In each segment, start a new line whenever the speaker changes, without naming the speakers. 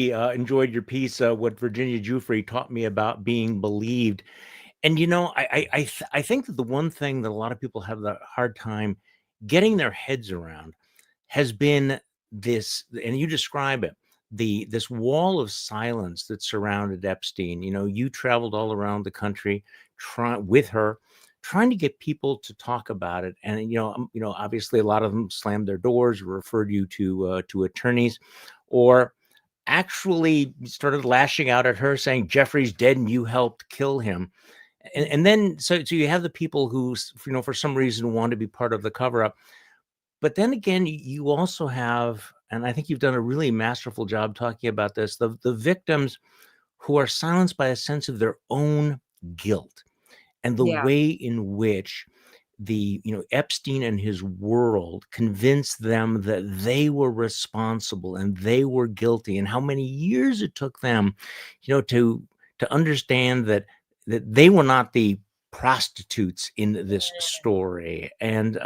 Enjoyed your piece, what Virginia Giuffre taught me about being believed. And I think that the one thing that a lot of people have the hard time getting their heads around has been this, and you describe it, this wall of silence that surrounded Epstein. You traveled all around the country with her, trying to get people to talk about it. And obviously a lot of them slammed their doors, referred you to attorneys, or actually started lashing out at her, saying Jeffrey's dead and you helped kill him. And then so you have the people who for some reason want to be part of the cover up. But then again, you also have, and I think you've done a really masterful job talking about this, the victims who are silenced by a sense of their own guilt and the
Yeah.
way in which Epstein and his world convinced them that they were responsible and they were guilty, and how many years it took them, to understand that they were not the prostitutes in this story. And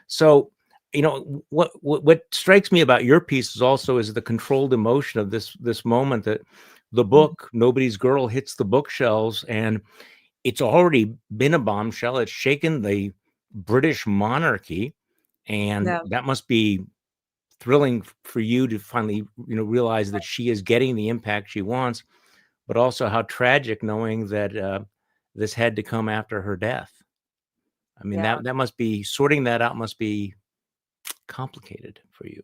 so what strikes me about your piece is the controlled emotion of this moment, that the book Nobody's Girl hits the bookshelves, and it's already been a bombshell. It's shaken the British monarchy, and that must be thrilling for you to finally realize that she is getting the impact she wants, but also how tragic knowing that this had to come after her death. I mean, that must be, sorting that out must be complicated for you.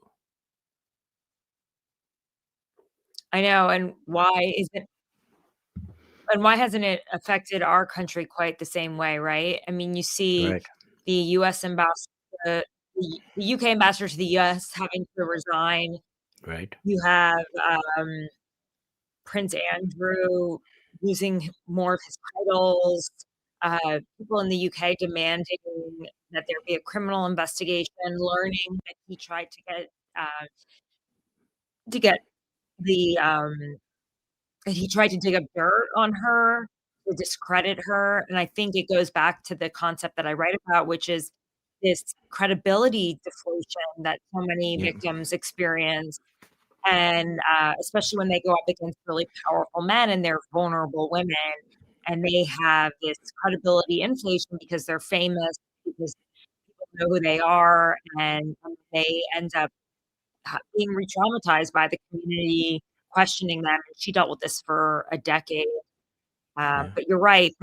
I know. And why hasn't it affected our country quite the same way, right? I mean, you see the U.S. ambassador, the UK ambassador to the U.S. having to resign.
Right.
You have Prince Andrew losing more of his titles. People in the UK demanding that there be a criminal investigation, learning that he tried to get that he tried to dig up dirt on her to discredit her. And I think it goes back to the concept that I write about, which is this credibility deflation that so many victims experience. And especially when they go up against really powerful men and they're vulnerable women, and they have this credibility inflation because they're famous, because people know who they are, and they end up being re-traumatized by the community, questioning them. And she dealt with this for a decade. But you're right.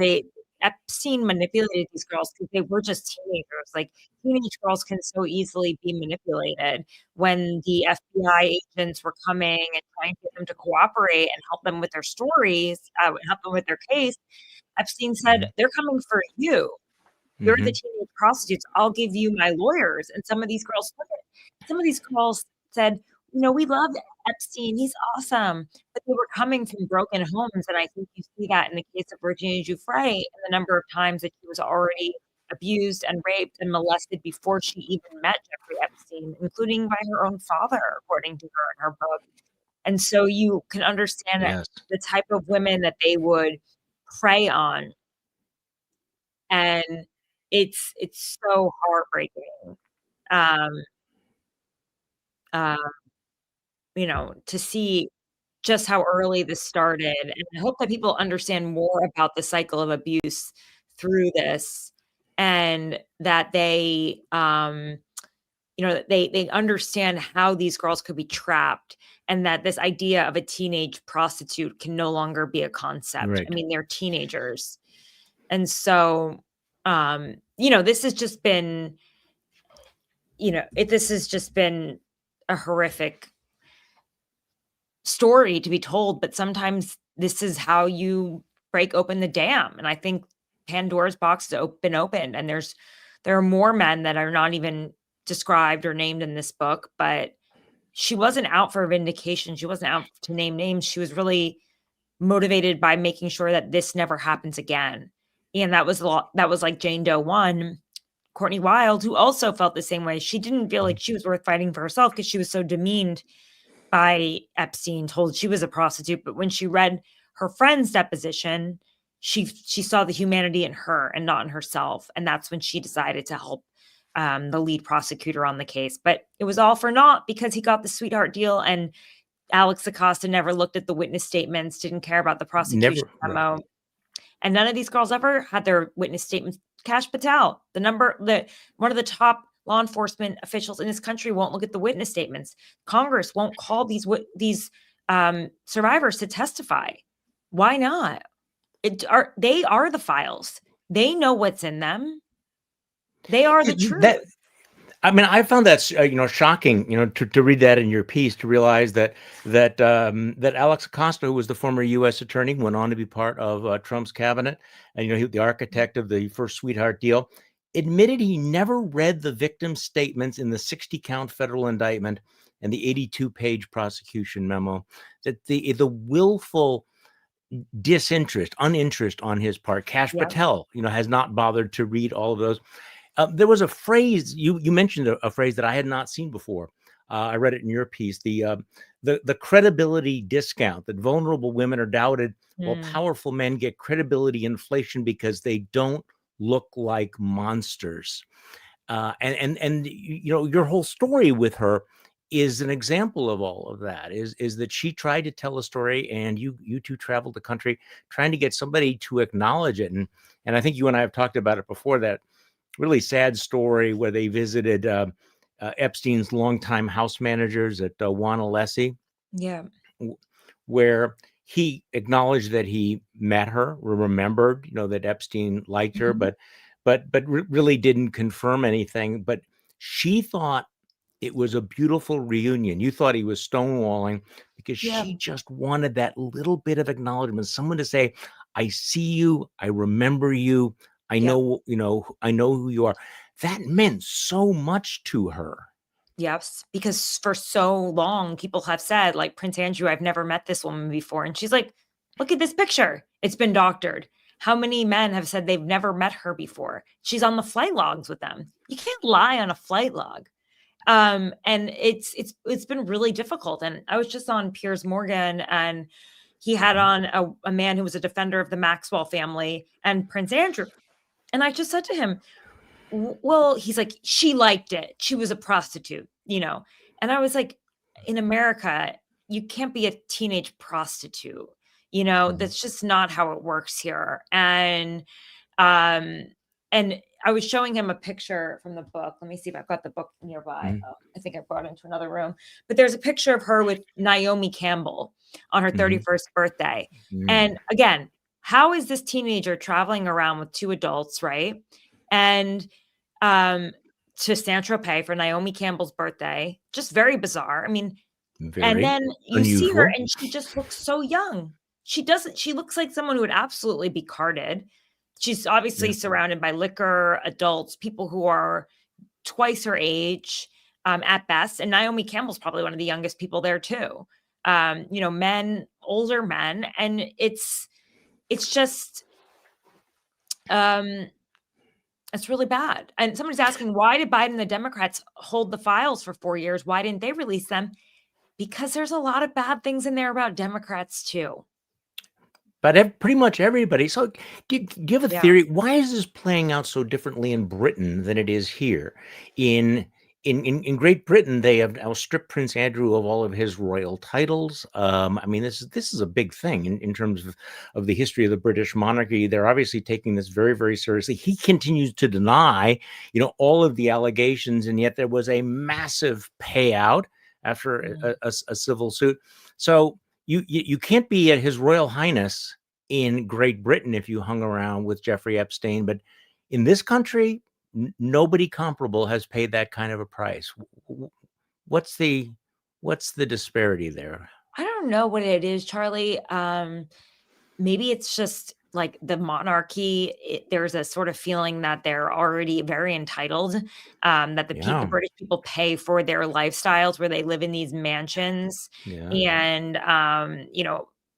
Epstein manipulated these girls because they were just teenagers. Like, teenage girls can so easily be manipulated. When the FBI agents were coming and trying to get them to cooperate and help them with their stories, help them with their case, Epstein said, "They're coming for you. You're the teenage prostitutes. I'll give you my lawyers." And some of these girls said, "We love Epstein. He's awesome." But they were coming from broken homes. And I think you see that in the case of Virginia Giuffre and the number of times that she was already abused and raped and molested before she even met Jeffrey Epstein, including by her own father, according to her in her book. And so you can understand the type of women that they would prey on. And it's so heartbreaking. To see just how early this started. And I hope that people understand more about the cycle of abuse through this, and that they understand how these girls could be trapped, and that this idea of a teenage prostitute can no longer be a concept.
Right.
I mean, they're teenagers. And so, this has just been, this has just been a horrific story to be told, but sometimes this is how you break open the dam. And I think Pandora's box has been opened, and there are more men that are not even described or named in this book. But she wasn't out for vindication. She wasn't out to name names. She was really motivated by making sure that this never happens again. And that was like Jane Doe 1, Courtney Wild, who also felt the same way. She didn't feel like she was worth fighting for herself because she was so demeaned by Epstein, told she was a prostitute. But when she read her friend's deposition, she saw the humanity in her and not in herself. And that's when she decided to help the lead prosecutor on the case. But it was all for naught because he got the sweetheart deal. And Alex Acosta never looked at the witness statements, didn't care about the prosecution
Never, right.
memo. And none of these girls ever had their witness statements. Kash Patel, one of the top law enforcement officials in this country, won't look at the witness statements. Congress won't call these survivors to testify. Why not? They are the files. They know what's in them. They are the truth.
I mean, I found that shocking, to read that in your piece, to realize that Alex Acosta, who was the former U.S. attorney, went on to be part of Trump's cabinet, and he was the architect of the first sweetheart deal, admitted he never read the victim statements in the 60-count federal indictment and the 82-page prosecution memo. That the willful uninterest on his part. Kash Patel, has not bothered to read all of those. There was a phrase you mentioned, a phrase that I had not seen before. I read it in your piece. The credibility discount, that vulnerable women are doubted while powerful men get credibility inflation because they don't look like monsters. And your whole story with her is an example of all of that. Is that she tried to tell a story, and you two traveled the country trying to get somebody to acknowledge it. And I think you and I have talked about it before, that really sad story where they visited Epstein's longtime house managers at Wanalessi, where he acknowledged that he met her, remembered, that Epstein liked her, but really didn't confirm anything. But she thought it was a beautiful reunion. You thought he was stonewalling because she just wanted that little bit of acknowledgement, someone to say, I see you, I remember you, I know, I know who you are. That meant so much to her.
Yes, because for so long, people have said, like, Prince Andrew, I've never met this woman before. And she's like, look at this picture. It's been doctored. How many men have said they've never met her before? She's on the flight logs with them. You can't lie on a flight log. And it's been really difficult. And I was just on Piers Morgan, and he had on a man who was a defender of the Maxwell family and Prince Andrew. And I just said to him, well, he's like, she liked it. She was a prostitute, And I was like, in America, you can't be a teenage prostitute, That's just not how it works here. And I was showing him a picture from the book. Let me see if I've got the book nearby. Oh, I think I brought it into another room. But there's a picture of her with Naomi Campbell on her 31st birthday. And again, how is this teenager traveling around with two adults, right? And to Saint-Tropez for Naomi Campbell's birthday. Just very bizarre. I mean, and then you see her and she just looks so young. She looks like someone who would absolutely be carded. She's obviously surrounded by liquor, adults, people who are twice her age at best. And Naomi Campbell's probably one of the youngest people there too. Men, older men. And it's just, it's really bad. And somebody's asking, why did Biden and the Democrats hold the files for 4 years? Why didn't they release them? Because there's a lot of bad things in there about Democrats too.
But pretty much everybody. So give a theory. Why is this playing out so differently in Britain than it is here? In Great Britain, they have now stripped Prince Andrew of all of his royal titles. I mean, this is a big thing in terms of the history of the British monarchy. They're obviously taking this very, very seriously. He continues to deny, all of the allegations, and yet there was a massive payout after a civil suit. So you can't be at His Royal Highness in Great Britain if you hung around with Jeffrey Epstein, but in this country, nobody comparable has paid that kind of a price. What's the disparity there?
I don't know what it is, Charlie. Maybe it's just like the monarchy. There's a sort of feeling that they're already very entitled, that the British people pay for their lifestyles where they live in these mansions. And,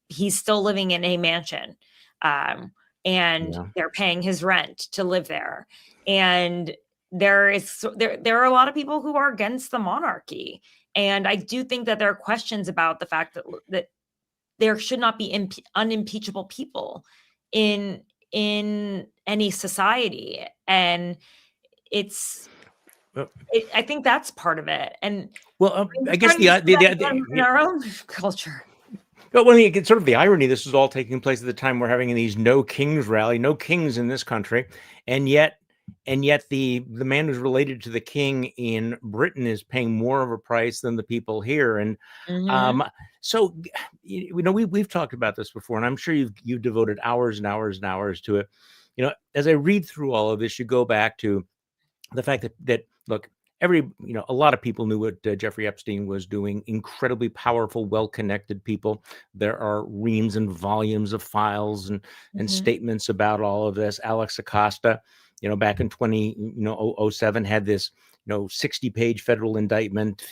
he's still living in a mansion. And they're paying his rent to live there. And there are a lot of people who are against the monarchy. And I do think that there are questions about the fact that there should not be unimpeachable people in any society. And it's I think that's part of it, and
Well,
we're
I guess
starting to see that in our own culture.
But when you get sort of the irony, this is all taking place at the time we're having these no kings rally, no kings in this country, and yet the man who's related to the king in Britain is paying more of a price than the people here. And
Mhm.
so we've talked about this before, and I'm sure you've devoted hours and hours and hours to it. As I read through all of this, you go back to the fact that look, a lot of people knew what Jeffrey Epstein was doing. Incredibly powerful, well-connected people. There are reams and volumes of files and
Mhm.
statements about all of this. Alex Acosta, back in 2007 had this 60-page federal indictment,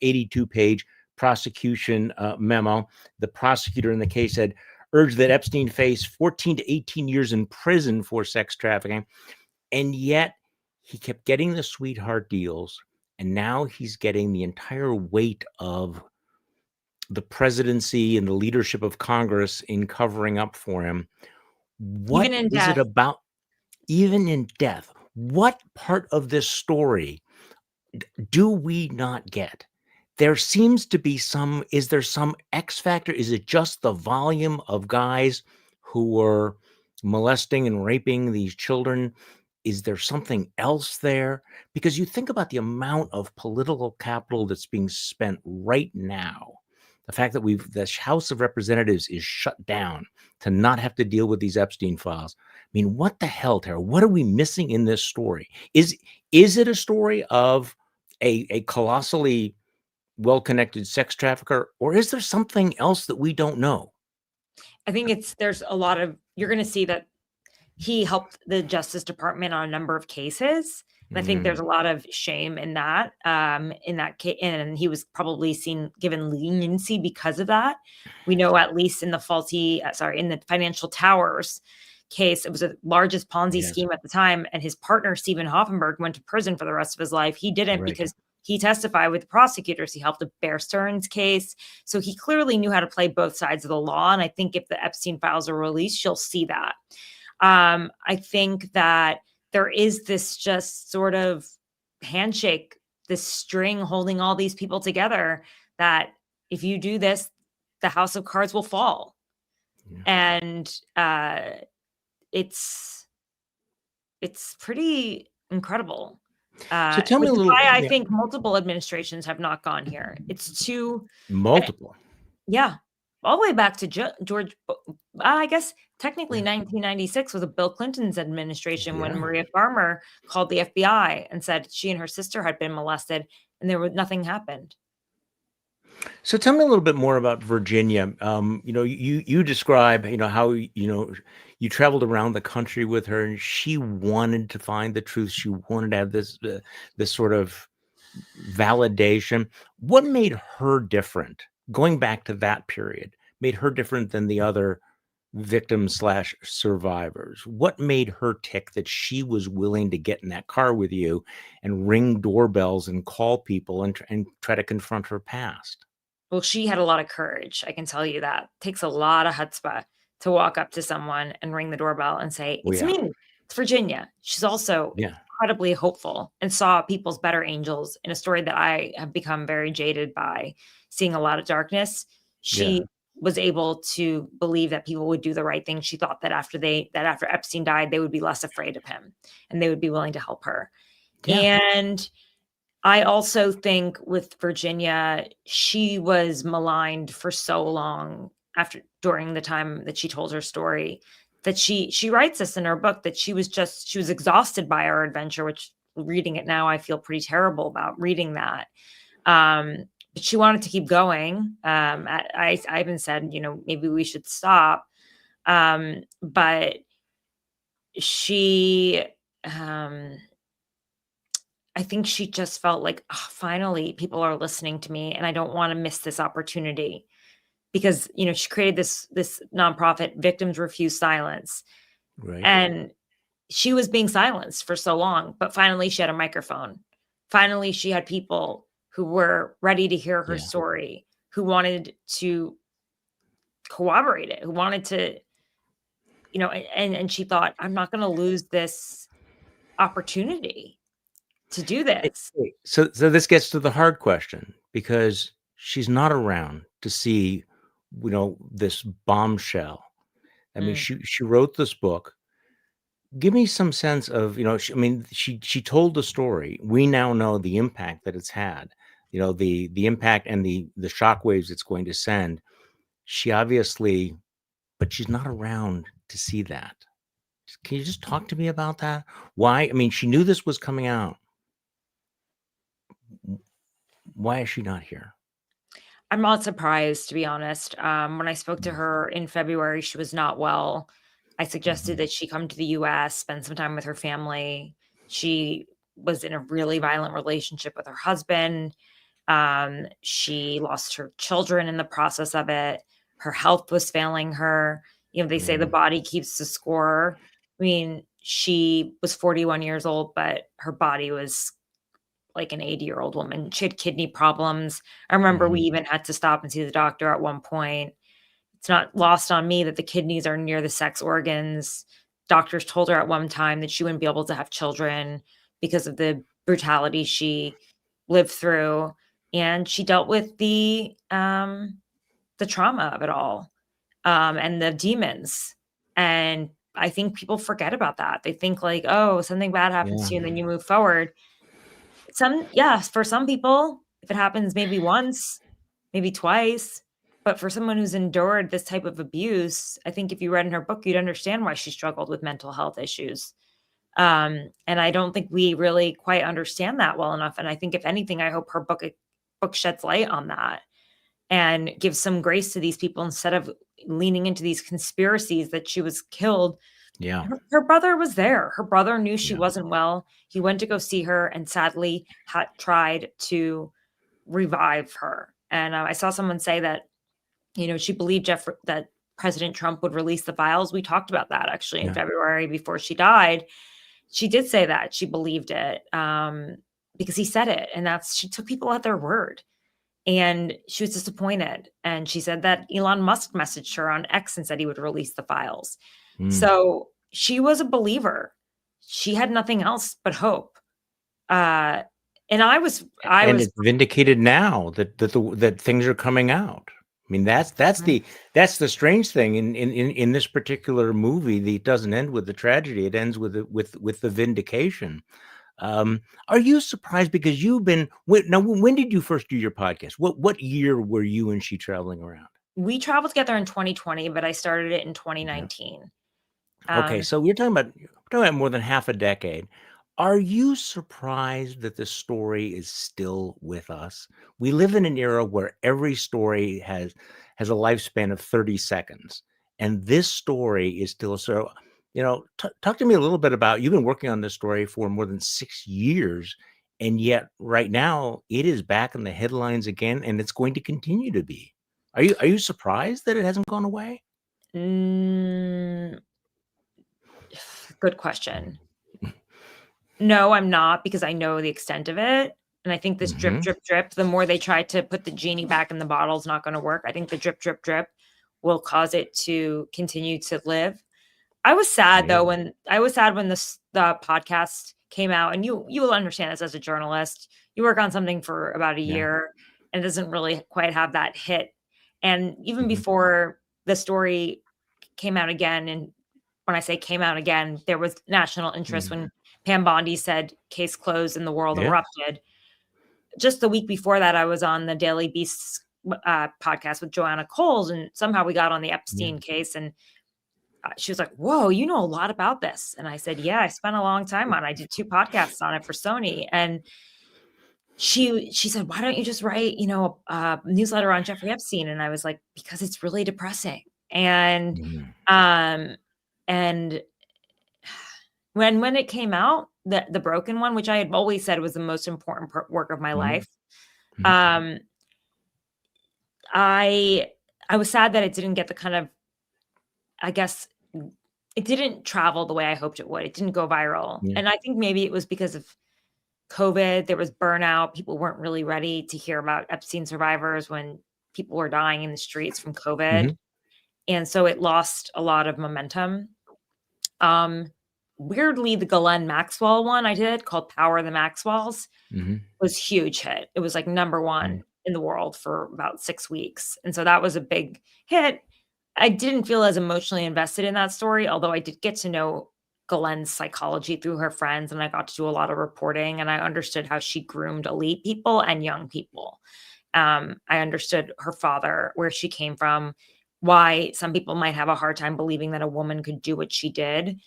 82-page prosecution memo. The prosecutor in the case said urged that Epstein face 14 to 18 years in prison for sex trafficking, and yet he kept getting the sweetheart deals, and now he's getting the entire weight of the presidency and the leadership of Congress in covering up for him. What
Even in
is it
death.
about, even in death? What part of this story do we not get? There seems to be is there some X factor? Is it just the volume of guys who were molesting and raping these children? Is there something else there? Because you think about the amount of political capital that's being spent right now. The fact that the House of Representatives is shut down to not have to deal with these Epstein files. I mean, what the hell, Tara? What are we missing in this story? Is it a story of a colossally well-connected sex trafficker, or is there something else that we don't know?
I think there's a lot of you're gonna see that he helped the Justice Department on a number of cases, and I think there's
Mm,
a lot of shame in that case, and he was probably given leniency because of that. We know at least in in the Financial Towers case, it was the largest Ponzi
yes,
scheme at the time, and his partner, Stephen Hoffenberg, went to prison for the rest of his life. He didn't
right.
because he testified with the prosecutors. He helped the Bear Stearns case. So he clearly knew how to play both sides of the law. And I think if the Epstein files are released, you'll see that. I think that there is this just sort of handshake, this string holding all these people together that if you do this, the house of cards will fall.
Yeah.
And it's it's pretty incredible.
So tell me
Which
a
is
little,
why I
yeah,
think multiple administrations have not gone here. It's too and
multiple.
yeah, all the way back to George. I guess technically
Yeah,
1996 was a Bill Clinton's administration when
yeah.
Maria Farmer called the FBI and said she and her sister had been molested, and nothing happened.
So tell me a little bit more about Virginia. You describe, how you traveled around the country with her, and she wanted to find the truth. She wanted to have this sort of validation. What made her different? Going back to that period, made her different than the other victims slash survivors. What made her tick that she was willing to get in that car with you and ring doorbells and call people and try to confront her past?
Well, she had a lot of courage, I can tell you that. Takes a lot of chutzpah to walk up to someone and ring the doorbell and say,
Oh
"It's
yeah,
me. It's Virginia." She's also
yeah,
incredibly hopeful and saw people's better angels in a story that I have become very jaded by seeing a lot of darkness.
yeah,
She was able to believe that people would do the right thing. She thought that after Epstein died, they would be less afraid of him and they would be willing to help her.
yeah.
And I also think with Virginia, she was maligned for so long during the time that she told her story that she writes this in her book that she was exhausted by our adventure, which reading it now, I feel pretty terrible about reading that. But she wanted to keep going. I even said, maybe we should stop. But she, um, I think she just felt like, "Oh, finally, people are listening to me, and I don't wanna miss this opportunity." Because, she created this nonprofit, Victims Refuse Silence,
Right.
and she was being silenced for so long, but finally she had a microphone. Finally, she had people who were ready to hear her
Yeah.
story, who wanted to corroborate it, who wanted to, and she thought, "I'm not gonna lose this opportunity to do this.
So this gets to the hard question, because she's not around to see, this bombshell. I mean, she wrote this book. Give me some sense of, she told the story. We now know the impact that it's had, the impact and the shockwaves it's going to send. She obviously, but she's not around to see that. Can you just talk to me about that? Why? I mean, she knew this was coming out. Why is she not here?
I'm not surprised, to be honest. When I spoke to her in February, she was not well. I suggested that she come to the US, spend some time with her family. She was in a really violent relationship with her husband. She lost her children in the process of it. Her health was failing her. They say the body keeps the score. I mean, she was 41 years old, but her body was like an 80-year-old woman. She had kidney problems. I remember we even had to stop and see the doctor at one point. It's not lost on me that the kidneys are near the sex organs. Doctors told her at one time that she wouldn't be able to have children because of the brutality she lived through. And she dealt with the trauma of it all, and the demons. And I think people forget about that. They think like, oh, something bad happens to you and then you move forward. For some people, if it happens maybe once, maybe twice, but for someone who's endured this type of abuse, I think if you read in her book, you'd understand why she struggled with mental health issues. And I don't think we really quite understand that well enough. And I think if anything, I hope her book sheds light on that and gives some grace to these people instead of leaning into these conspiracies that she was killed.
Yeah.
Her brother was there. Her brother knew she wasn't well. He went to go see her and sadly had tried to revive her. And I saw someone say that, she believed that President Trump would release the files. We talked about that actually in February before she died. She did say that she believed it because he said it. And she took people at their word. And she was disappointed. And she said that Elon Musk messaged her on X and said he would release the files. So she was a believer. She had nothing else but hope. And
it's vindicated now that things are coming out. I mean, that's the strange thing in this particular movie. That doesn't end with the tragedy; it ends with the vindication. Are you surprised because when did you first do your podcast? What year were you and she traveling around?
We traveled together in 2020, but I started it in 2019.
Okay, so we're talking about more than half a decade. Are you surprised that the story is still with us? We live in an era where every story has a lifespan of 30 seconds, and this story is still so. Talk to me a little bit about, you've been working on this story for more than 6 years, and yet right now it is back in the headlines again, and it's going to continue to be. Are you surprised that it hasn't gone away?
Good question. No, I'm not, because I know the extent of it. And I think this drip, drip, drip, the more they try to put the genie back in the bottle is not going to work. I think the drip, drip, drip will cause it to continue to live. I was sad though when the podcast came out, and you will understand this as a journalist. You work on something for about a year and it doesn't really quite have that hit. And even before the story came out again, and when I say came out again, there was national interest when Pam Bondi said case closed and the world erupted. Just the week before that, I was on the Daily Beast podcast with Joanna Coles, and somehow we got on the Epstein case, and she was like, whoa, you know a lot about this. And I said, yeah, I spent a long time on it. I did 2 podcasts on it for Sony. And she said, why don't you just write, a newsletter on Jeffrey Epstein? And I was like, because it's really depressing. And and when it came out, the broken one, which I had always said was the most important work of my life, I was sad that it didn't get the kind of, I guess, it didn't travel the way I hoped it would. It didn't go viral. And I think maybe it was because of COVID. There was burnout. People weren't really ready to hear about Epstein survivors when people were dying in the streets from COVID. And so it lost a lot of momentum. weirdly, the Ghislaine Maxwell one I did called Power of the Maxwells was huge hit. It was like number
Mm.
one in the world for about 6 weeks. And so that was a big hit. I didn't feel as emotionally invested in that story, although I did get to know Glenn's psychology through her friends, and I got to do a lot of reporting, and I understood how she groomed elite people and young people. I understood her father, where she came from, why some people might have a hard time believing that a woman could do what she did.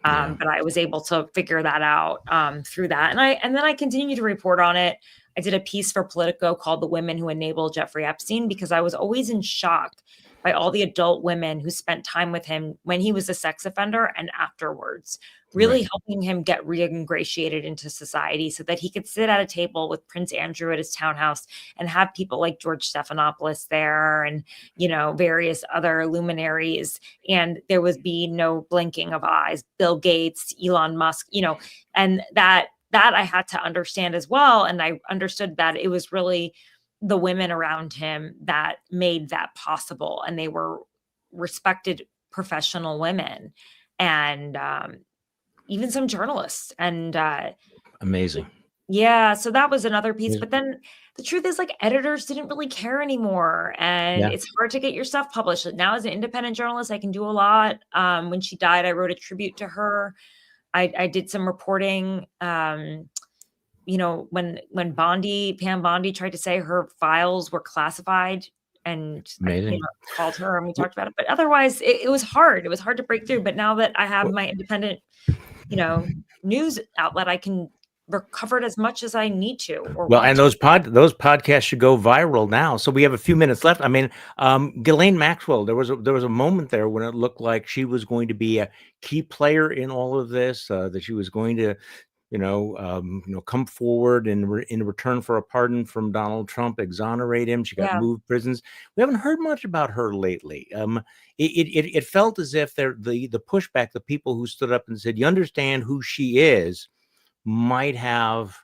Yeah.
But I was able to figure that out through that. And then I continued to report on it. I did a piece for Politico called The Women Who Enabled Jeffrey Epstein, because I was always in shock by all the adult women who spent time with him when he was a sex offender and afterwards, really
Right.
helping him get reingratiated into society so that he could sit at a table with Prince Andrew at his townhouse and have people like George Stephanopoulos there and, various other luminaries. And there would be no blinking of eyes, Bill Gates, Elon Musk, and that I had to understand as well. And I understood that it was really the women around him that made that possible. And they were respected professional women and even some journalists. And
Amazing.
yeah, so that was another piece.
Yeah.
But then the truth is, like, editors didn't really care anymore. And
Yeah.
it's hard to get your stuff published. Now, as an independent journalist, I can do a lot. When she died, I wrote a tribute to her. I did some reporting. When Pam Bondi tried to say her files were classified, and I
Amazing.
called her and we talked about it. But otherwise, it was hard. It was hard to break through. But now that I have my independent, news outlet, I can recover it as much as I need to or
Well,
want
and
to.
those podcasts should go viral now. So we have a few minutes left. I mean, Ghislaine Maxwell, there was a moment there when it looked like she was going to be a key player in all of this, that she was going to, come forward and in return for a pardon from Donald Trump, exonerate him. She got
Yeah.
moved prisons. We haven't heard much about her lately. It felt as if the pushback, the people who stood up and said, "You understand who she is," might have,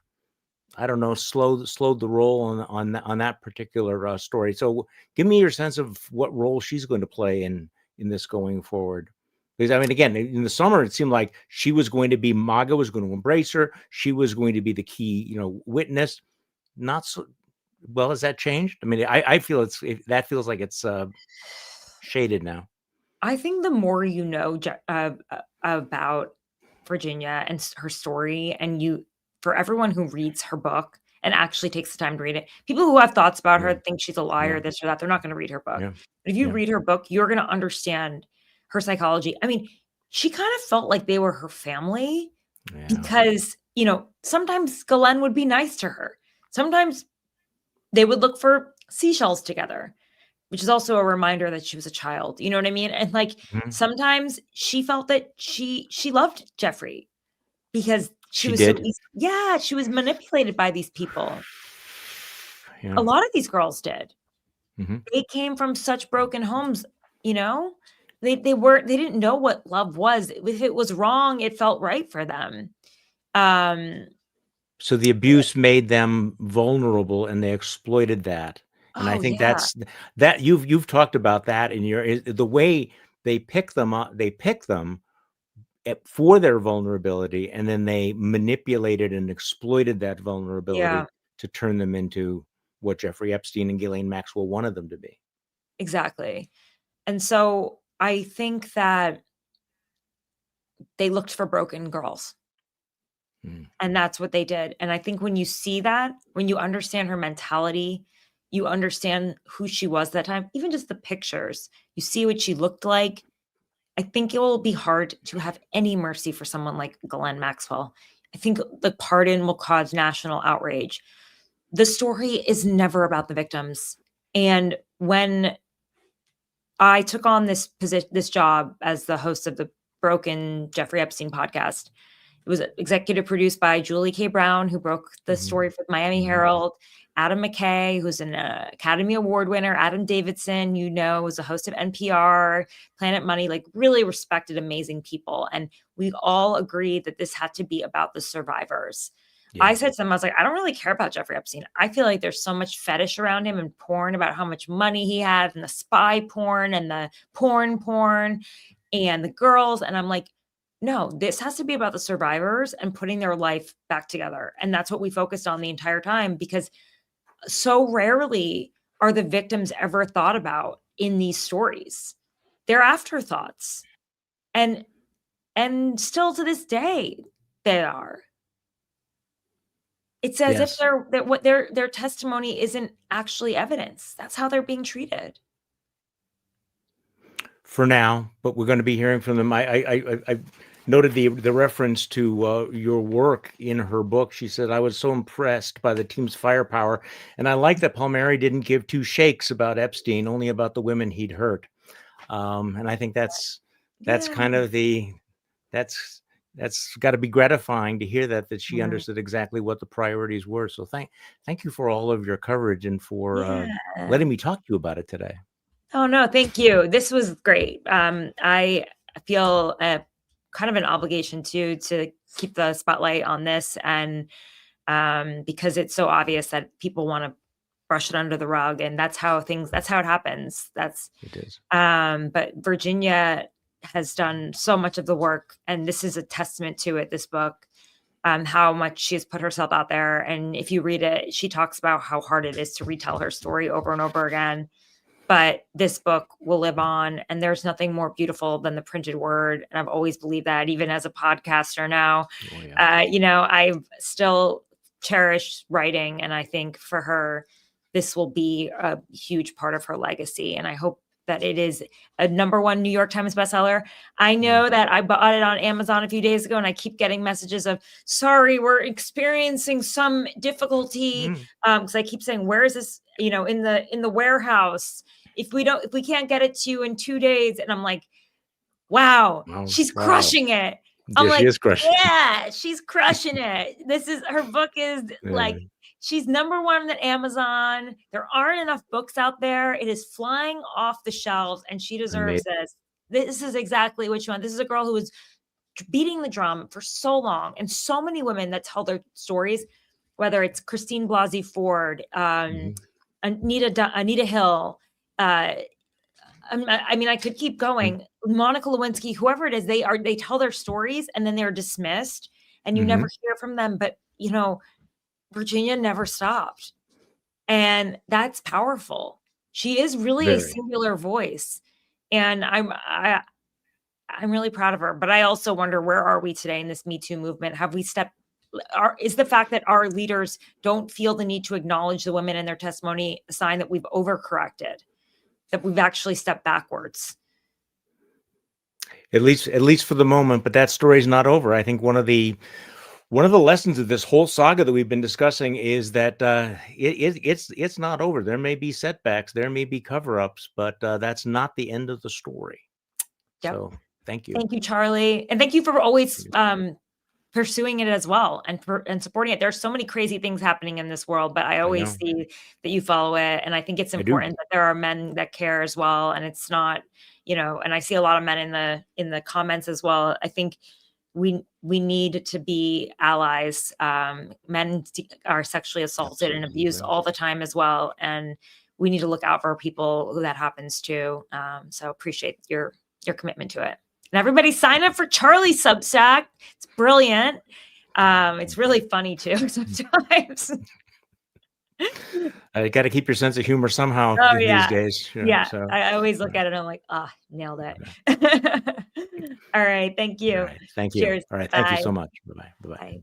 I don't know, slowed the roll on that particular story. So, give me your sense of what role she's going to play in this going forward. Because I mean, again, in the summer, it seemed like she was going to be MAGA was going to embrace her. She was going to be the key, witness. Not so well. Has that changed? I mean, I feel that feels like it's shaded now.
I think the more you know about Virginia and her story, and for everyone who reads her book and actually takes the time to read it, people who have thoughts about her
Yeah,
think she's a liar,
yeah,
this or that, they're not going to read her book.
yeah,
But if you
yeah.
read her book, you're going to understand her psychology. I mean, she kind of felt like they were her family
Yeah.
because, sometimes Ghislaine would be nice to her. Sometimes they would look for seashells together, which is also a reminder that she was a child. You know what I mean? And like
Mhm.
sometimes she felt that she loved Jeffrey because she
She
was so
did.
yeah, she was manipulated by these people.
Yeah.
A lot of these girls did.
Hmm.
They came from such broken homes, you know? They didn't know what love was. If it was wrong, it felt right for them. Um
So the abuse made them vulnerable, and they exploited that. And I
oh
think
yeah.
that you've talked about that in the way they pick them up. They pick them for their vulnerability, and then they manipulated and exploited that
Yeah,
vulnerability to turn them into what Jeffrey Epstein and Ghislaine Maxwell wanted them to be.
exactly. And so I think that they looked for broken girls.
Mm.
And that's what they did, and I think when you see that, when you understand her mentality, you understand who she was that time, even just the pictures, you see what she looked like, I think it will be hard to have any mercy for someone like Ghislaine Maxwell. I think the pardon will cause national outrage. The story is never about the victims, and when I took on this job as the host of the Broken Jeffrey Epstein podcast, it was executive produced by Julie K. Brown, who broke the story
Mhm.
for Miami
Mhm.
Herald, Adam McKay, who's an Academy Award winner, Adam Davidson, was a host of NPR, Planet Money, like really respected, amazing people. And we all agreed that this had to be about the survivors. I
Yeah.
said to them, I was like, I don't really care about Jeffrey Epstein. I feel like there's so much fetish around him and porn about how much money he had and the spy porn and the porn and the girls. And I'm like, no, this has to be about the survivors and putting their life back together. And that's what we focused on the entire time, because so rarely are the victims ever thought about in these stories. They're afterthoughts. And still to this day, they are. It's as if their testimony isn't actually evidence. That's how they're being treated.
For now, but we're going to be hearing from them. I noted the reference to your work in her book. She said, I was so impressed by the team's firepower. And I like that Palmeri didn't give two shakes about Epstein, only about the women he'd hurt. And I think that's kind of that's got to be gratifying to hear that she understood exactly what the priorities were. So thank you for all of your coverage and for letting me talk to you about it today.
Oh, no, thank you. This was great. I feel kind of an obligation to keep the spotlight on this, and because it's so obvious that people want to brush it under the rug, and that's how it happens.
It is.
But Virginia has done so much of the work, and this is a testament to it, this book, how much she has put herself out there. And if you read it, she talks about how hard it is to retell her story over and over again. But this book will live on, and there's nothing more beautiful than the printed word. And I've always believed that, even as a podcaster now. Oh, yeah. I still cherish writing, and I think for her, this will be a huge part of her legacy. And I hope that it is a #1 New York Times bestseller. I know that I bought it on Amazon a few days ago, and I keep getting messages of, sorry, we're experiencing some difficulty. Because I keep saying, where is this, in the warehouse? If we can't get it to you in 2 days. And I'm like, wow, she's crushing it. I'm like,
she is crushing
yeah, she's crushing it. Her book is like, she's #1 at Amazon. There aren't enough books out there. It is flying off the shelves, and she deserves this. This is exactly what she wants. This is a girl who was beating the drum for so long, and so many women that tell their stories, whether it's Christine Blasey Ford, Anita Hill. I mean, I could keep going. Monica Lewinsky, whoever it is, they tell their stories, and then they're dismissed, and you never hear from them. But Virginia never stopped, and that's powerful. She is really a singular voice, and I'm really proud of her. But I also wonder, where are we today in this Me Too movement? Have we is the fact that our leaders don't feel the need to acknowledge the women in their testimony a sign that we've overcorrected, that we've actually stepped backwards?
At least for the moment, but that story's not over. I think one of the lessons of this whole saga that we've been discussing is that it's not over. There may be setbacks, there may be cover-ups, but that's not the end of the story. Yep. So thank you.
Thank you, Charlie. And thank you for always pursuing it as well, and supporting it. There's so many crazy things happening in this world, but I always see that you follow it. And I think it's important that there are men that care as well. And it's not, and I see a lot of men in the comments as well. I think we need to be allies. Men are sexually assaulted and abused all the time as well. And we need to look out for people who that happens to. So appreciate your commitment to it. And everybody sign up for Charlie's Substack. It's brilliant. It's really funny too sometimes.
You got to keep your sense of humor somehow these days. So.
I always look at it and I'm like, nailed it. All right. Thank you.
All right, thank you.
Cheers.
All right. Thank you so much. Bye-bye.
Bye.